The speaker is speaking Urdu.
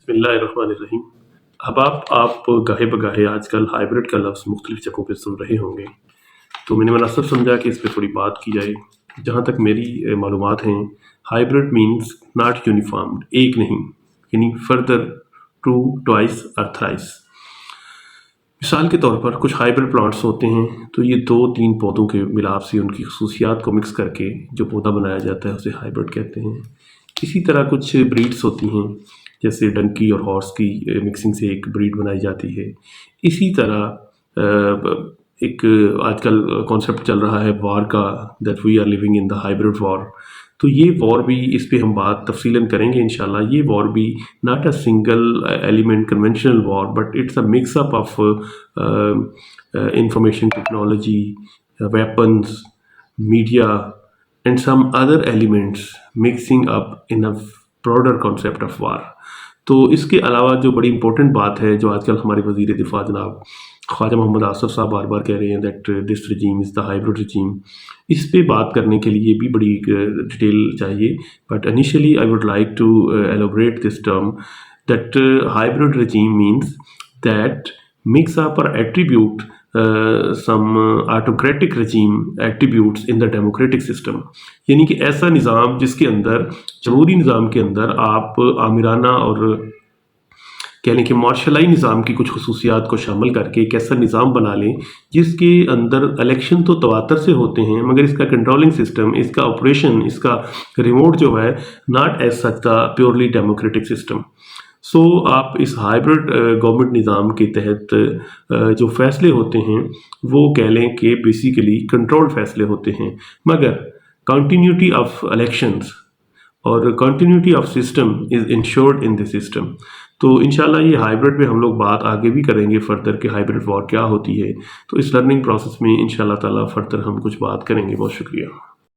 بسم اللہ الرحمن الرحیم۔ اب آپ گاہے بگاہے آج کل ہائبرڈ کا لفظ مختلف جگہوں پہ سن رہے ہوں گے، تو میں نے مناسب سمجھا کہ اس پہ تھوڑی بات کی جائے۔ جہاں تک میری معلومات ہیں، ہائبرڈ مینس ناٹ یونیفارمڈ، ایک نہیں، یعنی فردر ٹو ٹوائس اور تھرائس۔ مثال کے طور پر کچھ ہائبرڈ پلانٹس ہوتے ہیں تو یہ 2-3 پودوں کے ملاپ سے ان کی خصوصیات کو مکس کر کے جو پودا بنایا جاتا ہے اسے ہائبرڈ کہتے ہیں۔ اسی طرح کچھ بریڈس ہوتی ہیں، جیسے ڈنکی اور ہارس کی مکسنگ سے ایک بریڈ بنائی جاتی ہے۔ اسی طرح ایک آج کل کانسیپٹ چل رہا ہے وار کا، that we are living in the hybrid war. تو یہ وار بھی، اس پہ ہم بات تفصیلاً کریں گے انشاءاللہ۔ یہ وار بھی not a single element conventional war, but it's a mix up of information technology, weapons, media and some other elements mixing up in a broader concept of war. تو اس کے علاوہ جو بڑی امپورٹنٹ بات ہے، جو آج کل ہمارے وزیر دفاع جناب خواجہ محمد آصف صاحب بار بار کہہ رہے ہیں that this regime is the hybrid regime، اس پہ بات کرنے کے لیے بھی بڑی ڈیٹیل چاہیے۔ But initially I would like to elaborate this term that hybrid regime means that mix up or attribute some autocratic regime attributes in the democratic system، یعنی کہ ایسا نظام جس کے اندر، جمہوری نظام کے اندر آپ آمرانہ اور کہہ لیں کہ مارشلائی نظام کی کچھ خصوصیات کو شامل کر کے ایک ایسا نظام بنا لیں جس کے اندر الیکشن تو تواتر سے ہوتے ہیں، مگر اس کا کنٹرولنگ سسٹم، اس کا آپریشن، اس کا ریموٹ جو ہے not as such the purely democratic system. So آپ اس ہائبرڈ گورنمنٹ نظام کے تحت جو فیصلے ہوتے ہیں وہ کہہ لیں کہ بیسیکلی کنٹرولڈ فیصلے ہوتے ہیں، مگر کنٹینیوٹی آف الیکشنز اور continuity of system is ensured in the system. تو انشاءاللہ یہ ہائبرڈ پہ ہم لوگ بات آگے بھی کریں گے فردر کہ ہائبرڈ وار کیا ہوتی ہے۔ تو اس لرننگ پروسیس میں انشاءاللہ تعالیٰ فردر ہم کچھ بات کریں گے۔ بہت شکریہ۔